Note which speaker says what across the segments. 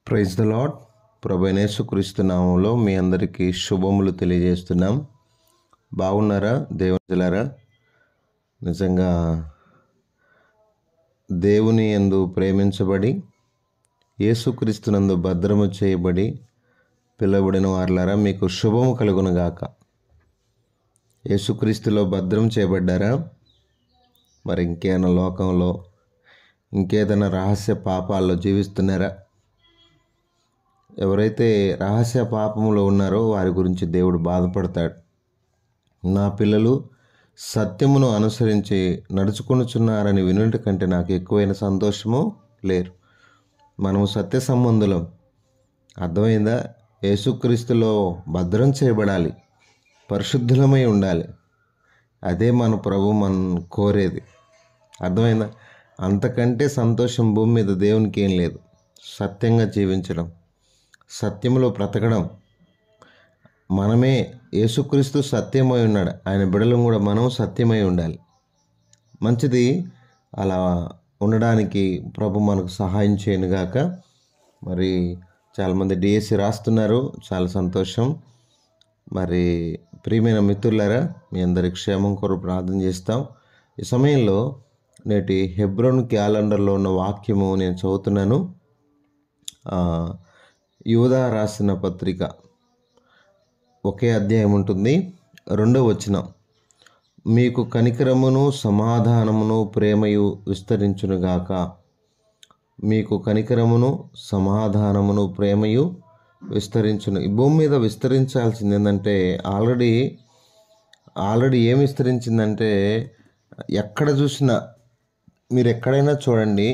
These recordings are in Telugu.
Speaker 1: Praise the lord. ప్రభువైన యేసుక్రీస్తు నామములో మీ అందరికీ శుభములు తెలియజేస్తున్నాం. బాగున్నారా దేవునిలారా? నిజంగా దేవుని యందు ప్రేమించబడి యేసుక్రీస్తునందు భద్రము చేయబడి పిలువబడిన వారులారా, మీకు శుభము కలుగునుగాక. యేసుక్రీస్తులో భద్రం చేయబడ్డారా? మరి ఇంకేమైనా లోకంలో ఇంకేదైనా రహస్య పాపాల్లో జీవిస్తున్నారా? ఎవరైతే రహస్య పాపములో ఉన్నారో వారి గురించి దేవుడు బాధపడతాడు. నా పిల్లలు సత్యమును అనుసరించి నడుచుకొనుచున్నారని వినుట కంటే నాకు ఎక్కువైన సంతోషము లేరు. మనము సత్య సంబంధులం. అర్థమైందా? యేసుక్రీస్తులో భద్రం చేయబడాలి, పరిశుద్ధులమై ఉండాలి. అదే మన ప్రభు కోరేది. అర్థమైందా? అంతకంటే సంతోషం భూమి మీద దేవునికి ఏం లేదు. సత్యంగా జీవించడం, సత్యంలో బ్రతకడం. మనమే, యేసుక్రీస్తు సత్యమై ఉన్నాడు, ఆయన బిడ్డలం కూడా మనం సత్యమై ఉండాలి. మంచిది. అలా ఉండడానికి ప్రభు మనకు సహాయం చేయనుగాక. మరి చాలామంది డిఎస్సి రాస్తున్నారు, చాలా సంతోషం. మరి ప్రియమైన మిత్రులారా, మీ అందరి క్షేమం కొరకు ప్రార్థన చేస్తాం. ఈ సమయంలో నేటి హెబ్రోన్ క్యాలెండర్లో ఉన్న వాక్యము నేను చదువుతున్నాను. యూదా రాసిన పత్రిక ఒకే అధ్యాయం ఉంటుంది, 2వ వచనం. మీకు కనికరమును సమాధానమును ప్రేమయు విస్తరించునుగాక. మీకు కనికరమును సమాధానమును ప్రేమయు విస్తరించును. ఈ భూమి మీద విస్తరించాల్సింది ఏంటంటే, ఆల్రెడీ ఏం విస్తరించిందంటే, ఎక్కడ చూసినా మీరు ఎక్కడైనా చూడండి,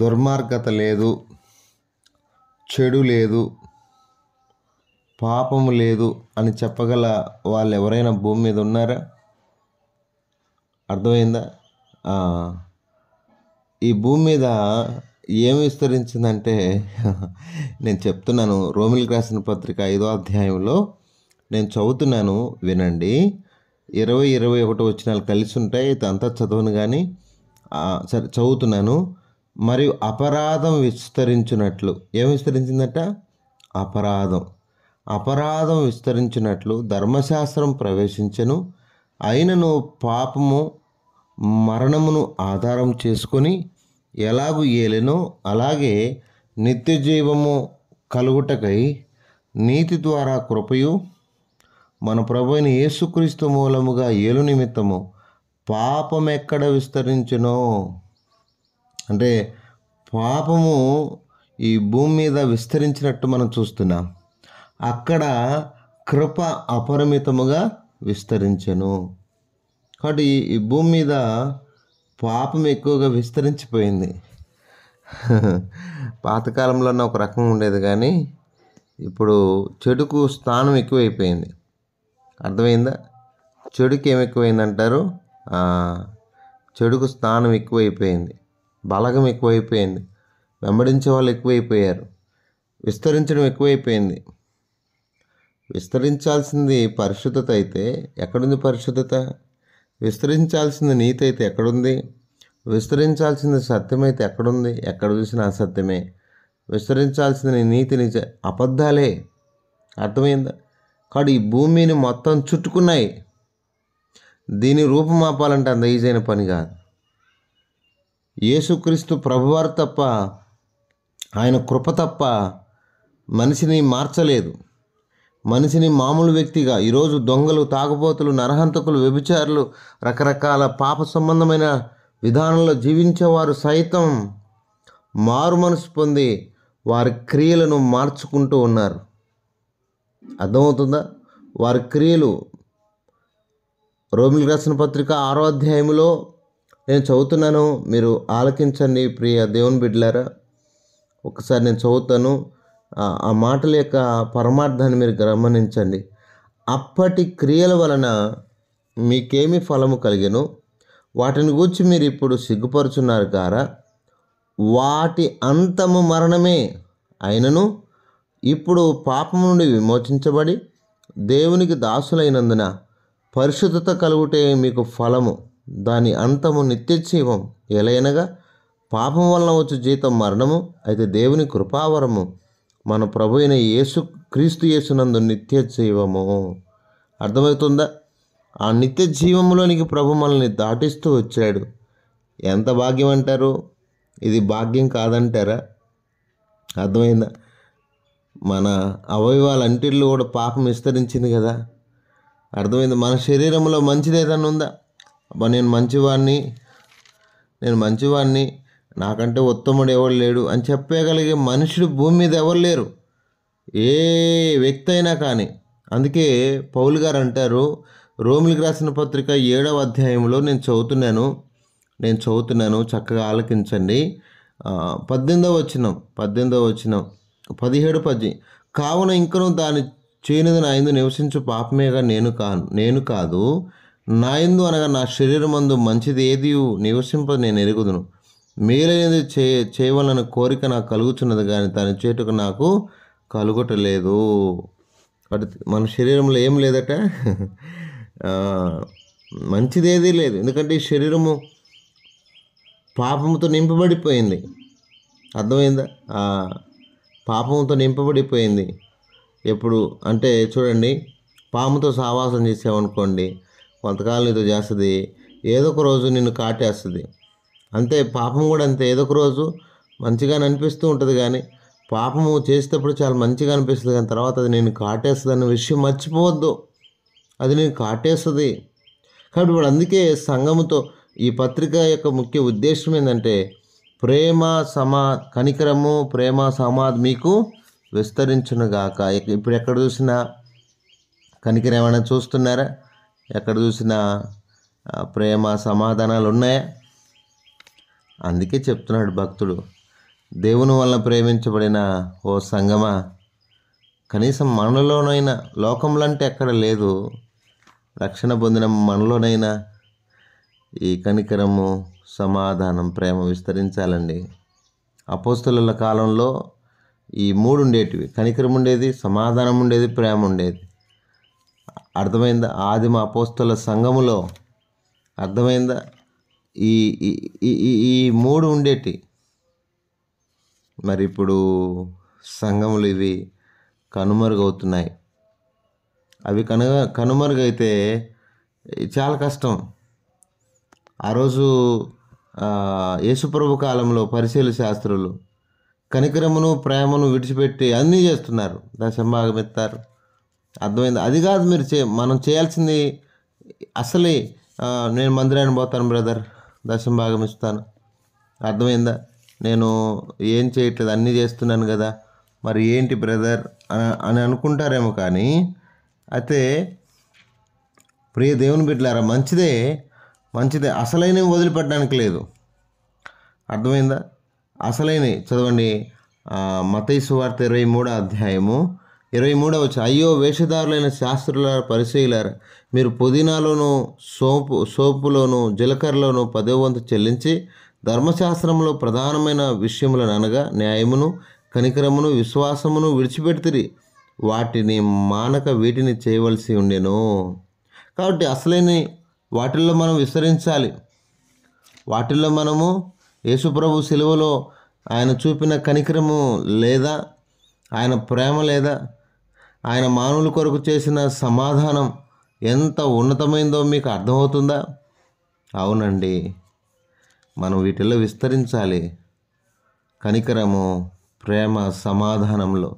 Speaker 1: దుర్మార్గత లేదు, చెడు లేదు, పాపము లేదు అని చెప్పగల వాళ్ళు ఎవరైనా భూమి మీద ఉన్నారా? అర్థమైందా? ఈ భూమి మీద ఏం విస్తరించిందంటే నేను చెప్తున్నాను. రోమిలికి రాసిన పత్రిక 5వ అధ్యాయంలో నేను చదువుతున్నాను, వినండి. 20-21 వచనాలు కలిసి ఉంటాయి. అంతా చదవను కానీ సరే చదువుతున్నాను. మరియు అపరాధం విస్తరించినట్లు, ఏం విస్తరించిందట? అపరాధం విస్తరించినట్లు ధర్మశాస్త్రం ప్రవేశించెను. అయినను పాపము మరణమును ఆధారం చేసుకొని ఎలాగూ ఏలెనో అలాగే నిత్య జీవము కలుగుటకై నీతి ద్వారా కృపయు మన ప్రభువైన యేసుక్రీస్తు మూలముగా ఏలు నిమిత్తము పాపం ఎక్కడ విస్తరించునో, అంటే పాపము ఈ భూమి మీద విస్తరించినట్టు మనం చూస్తున్నాం. అక్కడ కృప అపరిమితముగా విస్తరించెను. కాబట్టి ఈ భూమి మీద పాపం ఎక్కువగా విస్తరించిపోయింది. పాతకాలంలోనే ఒక రకం ఉండేది, కానీ ఇప్పుడు చెడుకు స్థానం ఎక్కువైపోయింది. అర్థమైందా? చెడుకి ఏమి ఎక్కువైందంటారు? చెడుకు స్థానం ఎక్కువైపోయింది, బలగం ఎక్కువైపోయింది, వెంబడించే వాళ్ళు ఎక్కువైపోయారు, విస్తరించడం ఎక్కువైపోయింది. విస్తరించాల్సింది పరిశుద్ధత అయితే ఎక్కడుంది పరిశుద్ధత? విస్తరించాల్సింది నీతి అయితే ఎక్కడుంది? విస్తరించాల్సింది సత్యమైతే ఎక్కడుంది? ఎక్కడ చూసినా అసత్యమే. విస్తరించాల్సింది నీతి నిజ అబద్ధాలే. అర్థమైందా? కాబట్టి ఈ భూమిని మొత్తం చుట్టుకున్నాయి. దీని రూపుమాపాలంటే అంత ఈజీ అయిన పని కాదు. యేసుక్రీస్తు ప్రభువారు తప్ప, ఆయన కృప తప్ప మనిషిని మార్చలేదు. మనిషిని మామూలు వ్యక్తిగా ఈరోజు దొంగలు, తాగుబోతులు, నరహంతకులు, వ్యభిచారులు, రకరకాల పాప సంబంధమైన విధానంలో జీవించేవారు సైతం మారు మనసు పొంది వారి క్రియలను మార్చుకుంటూ ఉన్నారు. అర్థమవుతుందా? వారి క్రియలు రోమిలికి రాసిన పత్రిక 6వ అధ్యాయంలో నేను చదువుతున్నాను, మీరు ఆలకించండి ప్రియ దేవుని బిడ్డలారా. ఒకసారి నేను చదువుతాను, ఆ మాటల యొక్క పరమార్థాన్ని మీరు గమనించండి. అప్పటి క్రియల వలన మీకేమి ఫలము కలిగెను? వాటిని గూర్చి మీరు ఇప్పుడు సిగ్గుపరుచున్నారు కారా? వాటి అంతము మరణమే. అయినను ఇప్పుడు పాపము నుండి విమోచించబడి దేవునికి దాసులైనందున పరిశుద్ధత కలుగుటే మీకు ఫలము, దాని అంతము నిత్యజీవం. ఎలయనగా పాపం వలన వచ్చు జీతం మరణము, అయితే దేవుని కృపావరము మన ప్రభు అయిన క్రీస్తు యేసునందు నిత్య జీవము. అర్థమవుతుందా? ఆ నిత్య జీవంలోనికి ప్రభు మనల్ని దాటిస్తూ వచ్చాడు. ఎంత భాగ్యం అంటారు? ఇది భాగ్యం కాదంటారా? అర్థమైందా? మన అవయవాలంటిల్లో కూడా పాపం విస్తరించింది కదా. అర్థమైంది? మన శరీరంలో మంచిది ఏదైనా ఉందా? అబ్బా నేను మంచివాడిని, నాకంటే ఉత్తముడు ఎవరు లేడు అని చెప్పగలిగే మనుషుడు భూమి మీద ఎవరు లేరు, ఏ వ్యక్తి అయినా కానీ. అందుకే పౌలు గారు అంటారు, రోమిలికి రాసిన పత్రిక 7వ అధ్యాయంలో నేను చదువుతున్నాను, చక్కగా ఆలకించండి. 18వ వచనం 17 కావున ఇంకను దాని చేయనిది నా యందు నివసించు పాపమేగా నేను కాదు, నా యందు అనగా నా శరీరమందు మంచిది ఏది నివసింపదు నేను ఎరుగుదును. మేలైనది చేయవలన కోరిక నాకు కలుగుతున్నది, కానీ దాని చేటుకు నాకు కలుగటలేదు. మన శరీరంలో ఏం లేదట, మంచిదేదీ లేదు. ఎందుకంటే ఈ శరీరము పాపంతో నింపబడిపోయింది. అర్థమైందా? పాపంతో నింపబడిపోయింది. ఎప్పుడు అంటే చూడండి, పాముతో సావాసం చేసామనుకోండి, కొంతకాలం నీతో చేస్తుంది, ఏదో ఒక రోజు నిన్ను కాటేస్తుంది. అంతే, పాపం కూడా అంతే. ఏదో ఒక రోజు మంచిగానే అనిపిస్తూ ఉంటుంది, కానీ పాపము చేసేటప్పుడు చాలా మంచిగా అనిపిస్తుంది, కానీ తర్వాత అది నేను కాటేస్తుంది అన్న విషయం మర్చిపోవద్దు. అది నేను కాటేస్తుంది. కాబట్టి ఇప్పుడు అందుకే సంఘముతో ఈ పత్రిక యొక్క ముఖ్య ఉద్దేశం ఏంటంటే కనికరము, ప్రేమ, సమాధి మీకు విస్తరించునుగాక. ఇప్పుడు ఎక్కడ చూసినా కనికరం ఏమైనా చూస్తున్నారా? ఎక్కడ చూసినా ప్రేమ, సమాధానాలు ఉన్నాయా? అందుకే చెప్తున్నాడు భక్తుడు, దేవుని వలన ప్రేమించబడిన ఓ సంగమా, కనీసం మనలోనైనా, లోకంలో అంటే ఎక్కడ లేదు, రక్షణ పొందిన మనలోనైనా ఈ కనికరము, సమాధానం, ప్రేమ విస్తరించాలండి. అపోస్తలుల కాలంలో ఈ 3 ఉండేటివి. కనికరం ఉండేది, సమాధానం ఉండేది, ప్రేమ ఉండేది. అర్థమైందా? ఆదిమ అపోస్తల సంఘములో అర్థమైందా? ఈ ఈ 3 ఉండేటి. మరి ఇప్పుడు సంఘములు ఇవి కనుమరుగవుతున్నాయి. అవి కనుమరుగైతే చాలా కష్టం. ఆ రోజు యేసుప్రభు కాలంలో పరిశీల శాస్త్రులు కనికరమును, ప్రేమను విడిచిపెట్టి అన్నీ చేస్తున్నారు, దశంభాగం ఎత్తారు. అర్థమైంది? అది కాదు మనం చేయాల్సింది. అసలే నేను మందిరాన్ని పోతాను బ్రదర్, దశంభాగం ఇస్తాను. అర్థమైందా? నేను ఏం చేయట్లేదు, అన్నీ చేస్తున్నాను కదా, మరి ఏంటి బ్రదర్ అని అనుకుంటారేమో. కానీ అయితే ప్రియ దేవుని బిడ్డలారా, మంచిదే, అసలైన వదిలిపెట్టడానికి లేదు. అర్థమైందా? అసలైనవి చదవండి. మత్తయి సువార్త 23వ అధ్యాయము 23వ వచనం. అయ్యో వేషధారులైన శాస్త్రులారా, పరిసయ్యులారా, మీరు పుదీనాలోను, సోపులోను, జీలకర్రలోను 10వ వంతు చెల్లించి ధర్మశాస్త్రంలో ప్రధానమైన విషయములను అనగా న్యాయమును, కనికరమును, విశ్వాసమును విడిచిపెడితిరి. వాటిని మానక వీటిని చేయవలసి ఉండెను. కాబట్టి అసలైన వాటిల్లో మనం విస్తరించాలి. వాటిల్లో మనము యేసుప్రభు సిలువలో ఆయన చూపిన కనికరము లేదా, ఆయన ప్రేమ లేదా, ఆయన మానవుల కొరకు చేసిన సమాధానం ఎంత ఉన్నతమైందో మీకు అర్థమవుతుందా? అవునండి, మనం వీటిల్లో విస్తరించాలి. కనికరము, ప్రేమ, సమాధానంలో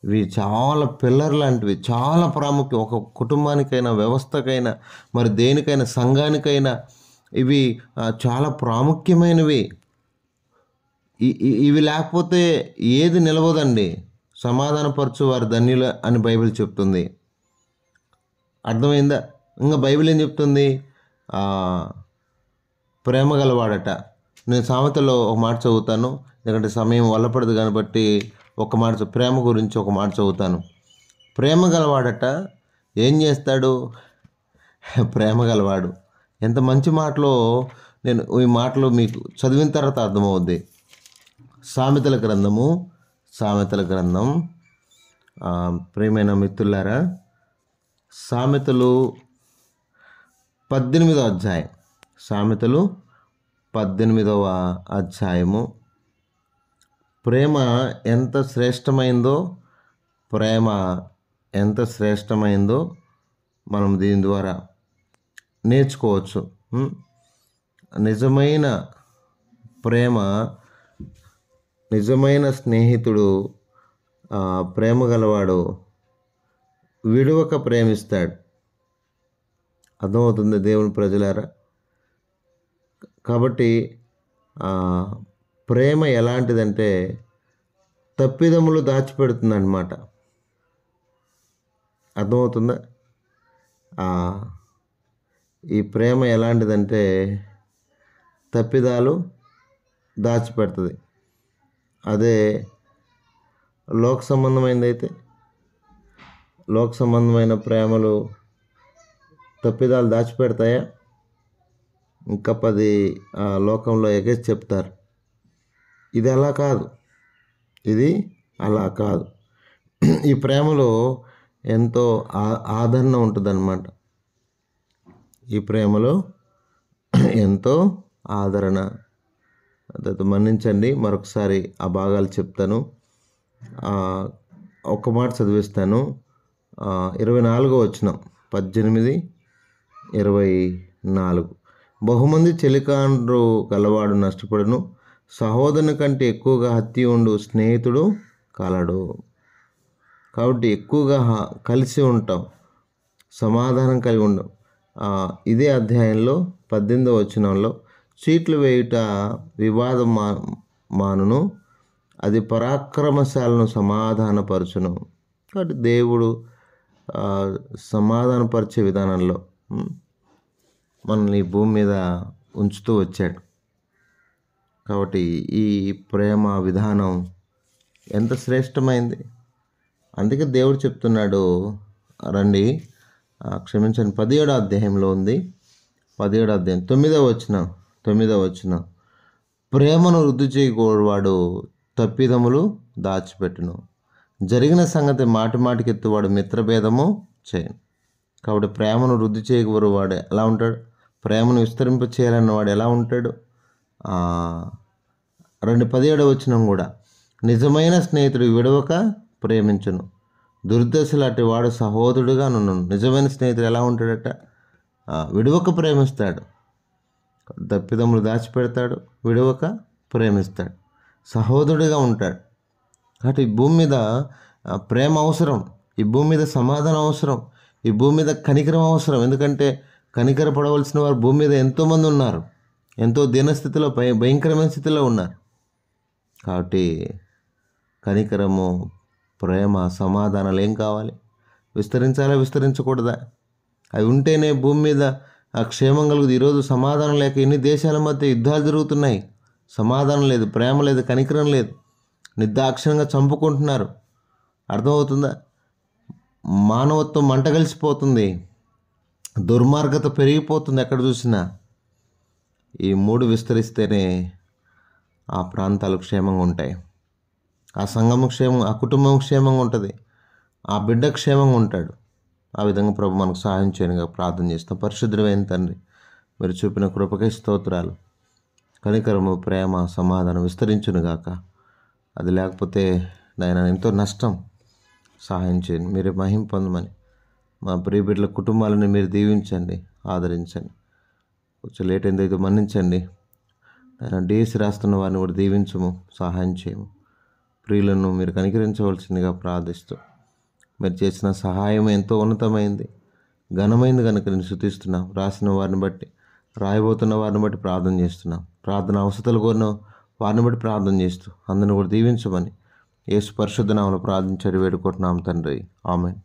Speaker 1: ఇవి చాలా పిల్లర్ లాంటివి, చాలా ప్రాముఖ్యం. ఒక కుటుంబానికైనా, వ్యవస్థకైనా, మరి దేనికైనా, సంఘానికైనా ఇవి చాలా ప్రాముఖ్యమైనవి. ఇవి లేకపోతే ఏది నిలవదండి. సమాధానపరచు వారు ధన్యులు అని బైబిల్ చెప్తుంది. అర్థమైందా? ఇంకా బైబిల్ ఏం చెప్తుంది? ప్రేమ గలవాడట. నేను సామెతలో ఒక మాట చదువుతాను, ఎందుకంటే సమయం వల్లపడదు కాబట్టి ప్రేమ గురించి ఒక మాట చదువుతాను. ప్రేమ గలవాడట ఏం చేస్తాడు? ప్రేమ గలవాడు. ఎంత మంచి మాటలో, నేను ఈ మాటలు మీకు చదివిన తర్వాత అర్థమవుద్ది. సామెతల గ్రంథం ప్రియమైన మిత్రులారా, సామెతలు 18వ అధ్యాయం, సామెతలు 18వ అధ్యాయము. ప్రేమ ఎంత శ్రేష్టమైందో ప్రేమ ఎంత శ్రేష్టమైందో మనం దీని ద్వారా నేర్చుకోవచ్చు. నిజమైన ప్రేమ, నిజమైన స్నేహితుడు, ప్రేమ గలవాడు విడువక ప్రేమిస్తాడు. అర్థమవుతుంది దేవుని ప్రజలారా? కాబట్టి ప్రేమ ఎలాంటిదంటే తప్పిదములు దాచిపెడుతుంది అన్నమాట. అర్థమవుతుందా? ఈ ప్రేమ ఎలాంటిదంటే తప్పిదాలు దాచిపెడుతుంది. అదే లోక సంబంధమైనదైతే, లోక సంబంధమైన ప్రేమలు తప్పిదాలు దాచిపెడతాయా? ఇంకా 10 లోకంలో ఎగేసి చెప్తారు. ఇది అలా కాదు, ఇది అలా కాదు. ఈ ప్రేమలో ఎంతో ఆదరణ ఉంటుందన్నమాట. ఈ ప్రేమలో ఎంతో ఆదరణ. మన్నించండి, మరొకసారి ఆ భాగాలు చెప్తాను. ఒక్క మాట చదివిస్తాను. 24వ వచనం, 18, 24. బహుమంది చెలికాండ్రు గలవాడు నష్టపడును, సహోదరుని కంటే ఎక్కువగా హత్య ఉండు స్నేహితుడు కలడు. కాబట్టి ఎక్కువగా కలిసి ఉంటాం, సమాధానం కలిగి ఉండం. ఇదే అధ్యాయంలో 18వ వచనంలో చీట్లు వేయుట వివాదం మానును, అది పరాక్రమశాలను సమాధానపరచును. కాబట్టి దేవుడు సమాధానపరిచే విధానంలో మనల్ని ఈ భూమి మీద ఉంచుతూ వచ్చాడు. కాబట్టి ఈ ప్రేమ విధానం ఎంత శ్రేష్టమైంది. అందుకే దేవుడు చెప్తున్నాడు, రండి, క్షమించండి, 17వ అధ్యాయంలో ఉంది. 17వ అధ్యాయం 9వ వచనం, ప్రేమను వృద్ధి చేయకూడవాడు తప్పిదములు దాచిపెట్టును, జరిగిన సంగతి మాటి మాటికి ఎత్తువాడు మిత్రభేదము చేయను. కాబట్టి ప్రేమను వృద్ధి చేయకూడవాడు ఎలా ఉంటాడు? ప్రేమను విస్తరింప చేయాలన్నవాడు ఎలా ఉంటాడు? 17వ వచనం కూడా, నిజమైన స్నేహితుడు విడవక ప్రేమించును, దుర్దశలాంటి వాడు సహోదరుడుగా నన్ను. నిజమైన స్నేహితుడు ఎలా ఉంటాడట? విడవక ప్రేమిస్తాడు, తప్పిదములు దాచిపెడతాడు, విడవక ప్రేమిస్తాడు, సహోదరుడిగా ఉంటాడు. కాబట్టి ఈ భూమి మీద ప్రేమ అవసరం, ఈ భూమి మీద సమాధానం అవసరం, ఈ భూమి మీద కనికరం అవసరం. ఎందుకంటే కనికరపడవలసిన వారు భూమి మీద ఎంతోమంది ఉన్నారు, ఎంతో దీనస్థితిలో, భయంకరమైన స్థితిలో ఉన్నారు. కాబట్టి కనికరము, ప్రేమ, సమాధానాలు ఏం కావాలి? విస్తరించాలా, విస్తరించకూడదా? అవి ఉంటేనే భూమి మీద క్షేమం కలుగుతుంది. ఈరోజు సమాధానం లేక ఎన్ని దేశాల మధ్య యుద్ధాలు జరుగుతున్నాయి. సమాధానం లేదు, ప్రేమ లేదు, కనికరం లేదు, నిర్దాక్షిణ్యంగా చంపుకుంటున్నారు. అర్థమవుతుందా? మానవత్వం మంట కలిసిపోతుంది, దుర్మార్గత పెరిగిపోతుంది ఎక్కడ చూసినా. ఈ 3 విస్తరిస్తేనే ఆ ప్రాంతాలు క్షేమంగా ఉంటాయి, ఆ సంఘం క్షేమం, ఆ కుటుంబం క్షేమంగా ఉంటుంది, ఆ బిడ్డ క్షేమంగా ఉంటాడు. ఆ విధంగా ప్రభు మనకు సహాయం చేయనుగా ప్రార్థన చేస్తాం. పరిశుద్ధమైన తండ్రి, మీరు చూపిన కృపకై స్తోత్రాలు. కనికరము, ప్రేమ, సమాధానం విస్తరించునుగాక. అది లేకపోతే నాయన ఎంతో నష్టం. సహాయం చేయండి, మీరే మహిమ పొందమని. మా ప్రియ బిడ్డల కుటుంబాలను మీరు దీవించండి, ఆదరించండి. కొంచెం లేట్ అయిందైతే మన్నించండి. ఆయన డిఎస్సి రాస్తున్న వారిని కూడా దీవించము, సహాయం చేయము. ప్రియులను మీరు కనికరించవలసిందిగా ప్రార్థిస్తూ, మీరు చేసిన సహాయం ఎంతో ఉన్నతమైంది, ఘనమైంది కనుక నేను స్తుతిస్తున్నాం. రాసిన వారిని బట్టి, రాయబోతున్న వారిని బట్టి ప్రార్థన చేస్తున్నాం. ప్రార్థన అవసరాలు కోరిన వారిని బట్టి ప్రార్థన చేస్తూ అందరిని కూడా దీవించమని యేసు పరిశుద్ధ నామములో ప్రార్థించి వేడుకుంటున్నాం తండ్రి. ఆమేన్.